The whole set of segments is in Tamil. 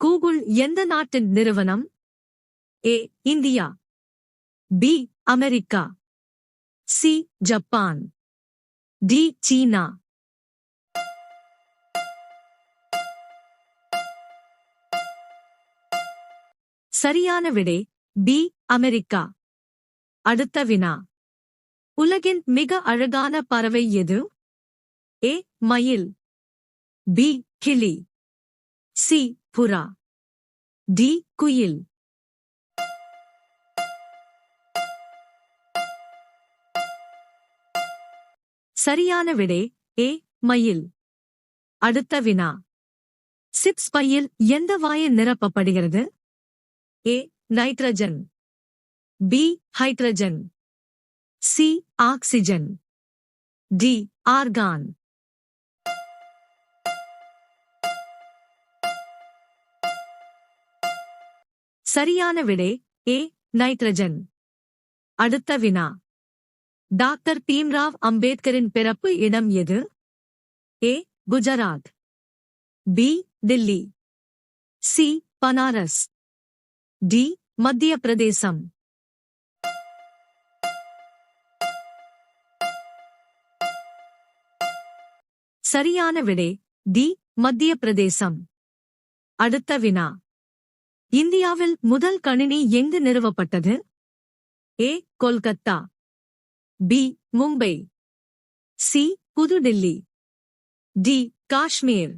கூகுள் எந்த நாட்டின் நிறுவனம்? A India, B America, C Japan, D சீனா. சரியான விடை பி அமெரிக்கா. அடுத்த வினா. உலகின் மிக அழகான பறவை எது? ஏ மயில், பி கிளி, சி புறா, டி குயில். சரியான விடை ஏ மயில். அடுத்த வினா. சிப்ஸ் பையில் எந்த வாயு நிரப்பப்படுகிறது? A nitrogen, B hydrogen, C oxygen, D argon. சரியான விடை ஏ நைட்ரஜன். அடுத்த வினா. டாக்டர் பீம்ராவ் அம்பேத்கரின் பிறப்பு இடம் எது? A Gujarat, B Delhi, C Banaras, D Madhya Pradesh. சரியான விடை டி மத்திய பிரதேசம். அடுத்த வினா. இந்தியாவில் முதல் கணினி எங்கு நிறுவப்பட்டது? ஏ கொல்கத்தா, பி மும்பை, சி புதுடில்லி, டி காஷ்மீர்.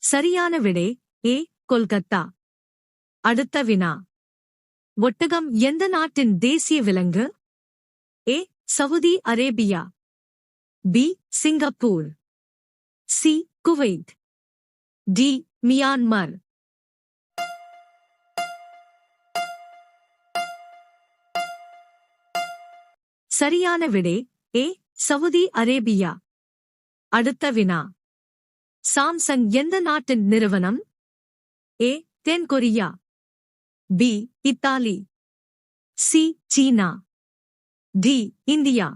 சரியான விடை ஏ கொல்கத்தா. அடுத்த வினா. ஒட்டகம் எந்த நாட்டின் தேசிய விலங்கு? A Saudi Arabia, B Singapore, C Kuwait, D Myanmar. சரியான விடை ஏ சவுதி அரேபியா. அடுத்த வினா. சாம்சங் எந்த நாட்டின் நிறுவனம்? ஏ தென்கொரியா, பி இத்தாலி, சி சீனா, டி இந்தியா.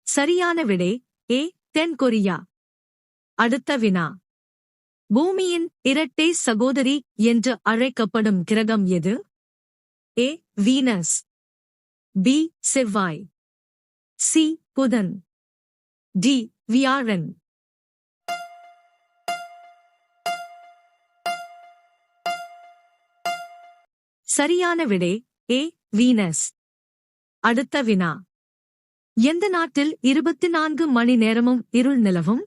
சரியான விடை ஏ தென்கொரியா. அடுத்த வினா. பூமியின் இரட்டை சகோதரி என்று அழைக்கப்படும் கிரகம் எது? ஏ வீனஸ், பி செவ்வாய், சி புதன், டி வியாழன். சரியான விடை ஏ வீனஸ். அடுத்த வினா. எந்த நாட்டில் 24 மணி நேரமும் இருள் நிலவும்?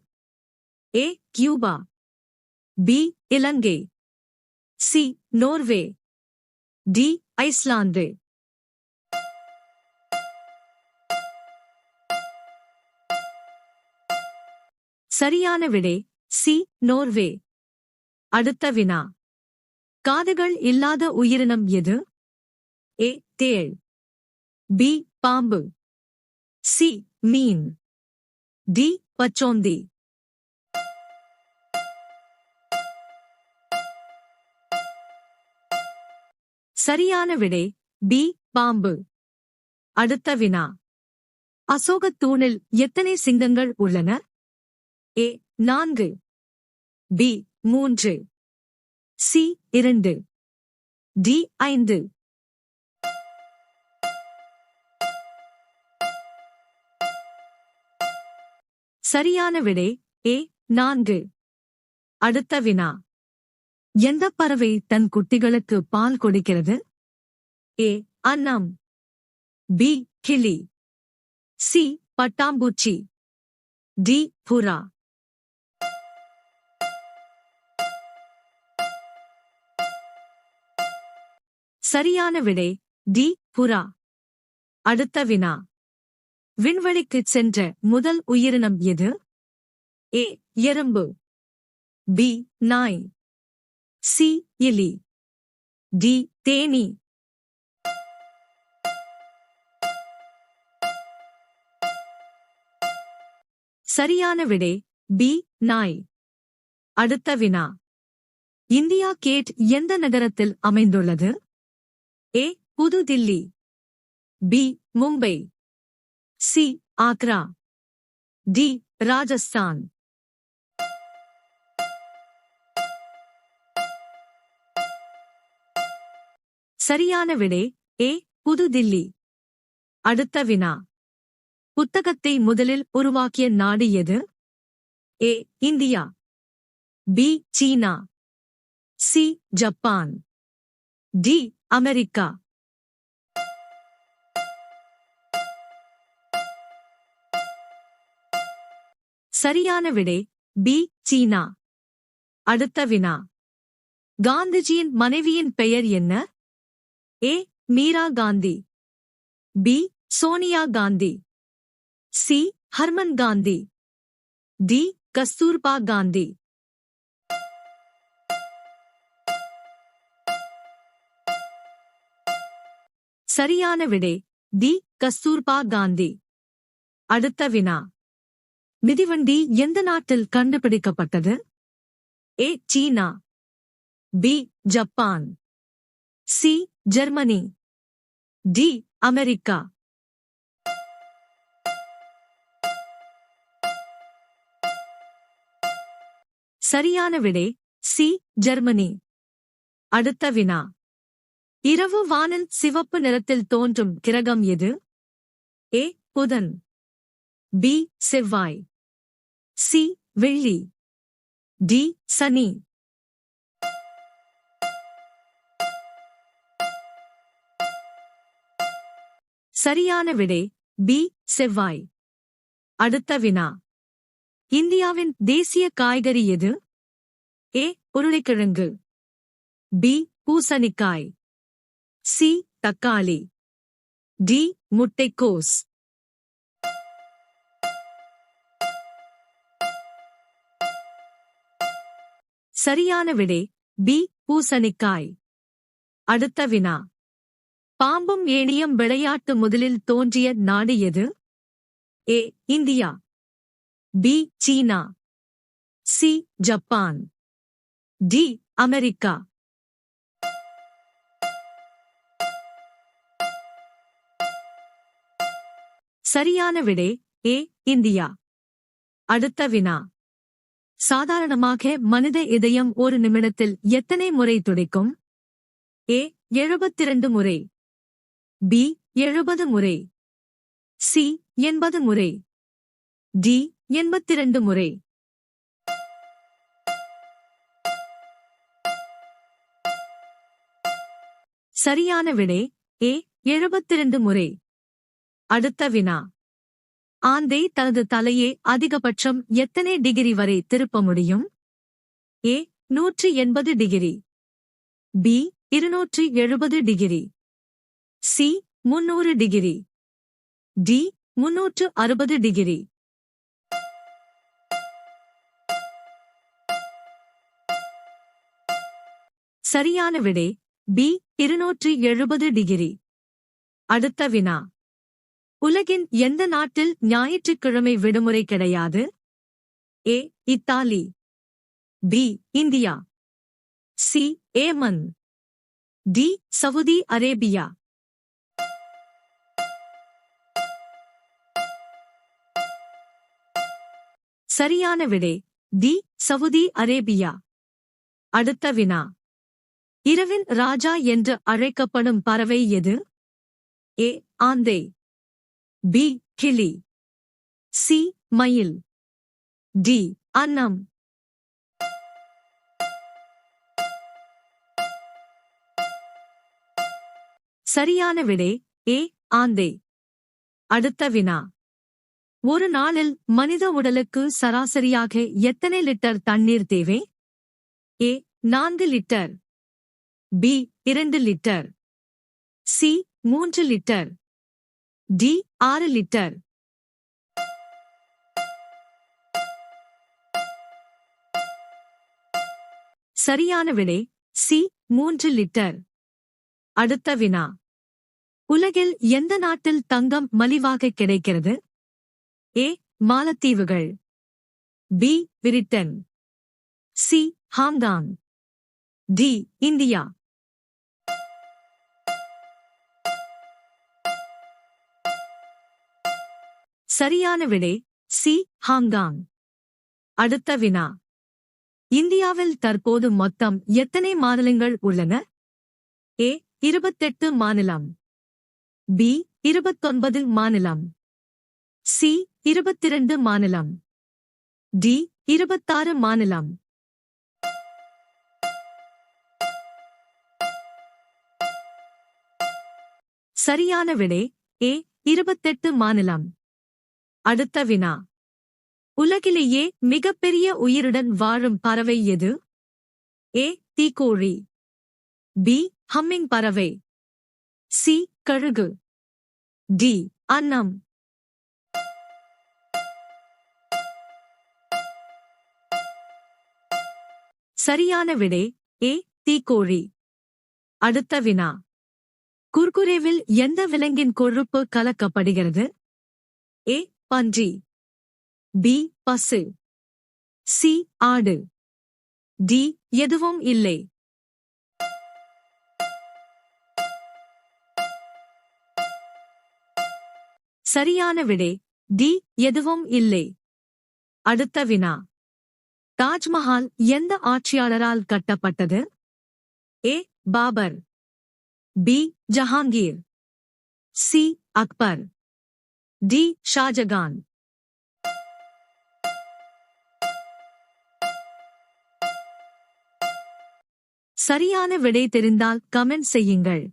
ஏ கியூபா, பி இலங்கை, சி நோர்வே, டி ஐஸ்லாந்து. சரியான விடை சி நோர்வே. அடுத்த வினா. காதுகள் இல்லாத உயிரினம் எது? ஏ தேள், பி பாம்பு, சி மீன், டி பச்சோந்தி. சரியான விடை பி பாம்பு. அடுத்த வினா. அசோகத் தூணில் எத்தனை சிங்கங்கள் உள்ளன? ஏ 4, பி 3, சி 2, டி 5. சரியான விடை ஏ 4. அடுத்த வினா. எந்த பறவை தன் குட்டிகளுக்கு பால் கொடுக்கிறது? ஏ அன்னம், பி கிளி, சி பட்டாம்பூச்சி, டி புறா. சரியான விடை டி புறா. அடுத்த வினா. விண்வெளிக்குச் சென்ற முதல் உயிரினம் எது? ஏ எறும்பு, பி நாய், சி எலி, டி தேனீ. சரியான விடை பி நாய். அடுத்த வினா. இந்தியா கேட் எந்த நகரத்தில் அமைந்துள்ளது? ஏ புது Delhi, B Mumbai, C Agra, D Rajasthan. சரியான விடை ஏ புது தில்லி. அடுத்த வினா. புத்தகத்தை முதலில் உருவாக்கிய நாடு எது? ஏ இந்தியா, பி சீனா, சி ஜப்பான், டி அமெரிக்கா. சரியான விடை பி சீனா. அடுத்த வினா. காந்திஜியின் மனைவியின் பெயர் என்ன? A Meera Gandhi, B Sonia Gandhi, C Harman Gandhi, D Kasturba Gandhi. சரியான விடை டி கஸ்தூர்பா காந்தி. அடுத்த வினா. மிதிவண்டி எந்த நாட்டில் கண்டுபிடிக்கப்பட்டது? ஏ சீனா, B Japan, C Germany, D America. சரியான விடை சி ஜெர்மனி. அடுத்த வினா. இரவு வானில் சிவப்பு நிறத்தில் தோன்றும் கிரகம் எது? ஏ புதன், பி செவ்வாய், சி வெள்ளி, டி சனி. சரியான விடை பி செவ்வாய். அடுத்த வினா. இந்தியாவின் தேசிய காய்கறி எது? ஏ உருளைக்கிழங்கு, பி பூசணிக்காய், சி தக்காளி, டி முட்டைக்கோஸ். சரியான விடை பி பூசணிக்காய். அடுத்த வினா. பாம்பும் ஏணியும் விளையாட்டு முதலில் தோன்றிய நாடு எது? ஏ இந்தியா, பி சீனா, சி ஜப்பான், டி அமெரிக்கா. சரியான விடை ஏ இந்தியா. அடுத்த வினா. சாதாரணமாக மனித இதயம் ஒரு நிமிடத்தில் எத்தனை முறை துடிக்கும்? ஏ 72 முறை, பி 70 முறை, சி 80 முறை, டி 82 முறை. சரியான விடை ஏ 72 முறை. அடுத்த வினா. ஆந்தை தனது தலையை அதிகபட்சம் எத்தனை டிகிரி வரை திருப்ப முடியும்? A 180 degree, B 270 degree, C 300 degree, D 360 degree. சரியான விடை பி 270 டிகிரி. அடுத்த வினா. உலகின் எந்த நாட்டில் ஞாயிற்றுக்கிழமை விடுமுறை கிடையாது? A Italy, B India, C Yemen, D Saudi Arabia. சரியான விடை டி சவுதி அரேபியா. அடுத்த வினா. இரவின் ராஜா என்று அழைக்கப்படும் பறவை எது? ஏ ஆந்தை, பி கிளி, சி மயில், டி அன்னம். சரியான விடை ஏ ஆந்தை. அடுத்த வினா. ஒரு நாளில் மனித உடலுக்கு சராசரியாக எத்தனை லிட்டர் தண்ணீர் தேவை? A 4 litre, B 2 litre, C 3 litre, D 6 litre. சரியான விடை சி 3 லிட்டர். அடுத்த வினா. உலகில் எந்த நாட்டில் தங்கம் மலிவாக கிடைக்கிறது? ஏ மாலத்தீவுகள், B Britain, C Hong Kong, D India. சரியான விடை சி ஹாங்காங். அடுத்த வினா. இந்தியாவில் தற்போது மொத்தம் எத்தனை மாநிலங்கள் உள்ளன? ஏ 28 மாநிலம், பி 29 மாநிலம், சி 22 மாநிலம், டி 26 மாநிலம். சரியான விடை ஏ 28 மாநிலம். அடுத்த வினா. உலகிலேயே மிகப்பெரிய உயிருடன் வாழும் பறவை எது? ஏ தீக்கோழி, பி ஹம்மிங் பறவை, சி கழுகு, டி அன்னம். சரியான விடை ஏ தீக்கோழி. அடுத்த வினா. குர்குரேவில் எந்த விலங்கின் கொழுப்பு கலக்கப்படுகிறது? ஏ பன்றி, பி பசு, சி ஆடு, டி எதுவும் இல்லை. சரியான விடை டி எதுவும் இல்லை. அடுத்த வினா. தாஜ்மஹால் எந்த ஆட்சியாளரால் கட்டப்பட்டது? A Babur, B Jahangir, C Akbar, D Shah Jahan. சரியான விடை தெரிந்தால் கமெண்ட் செய்யுங்கள்.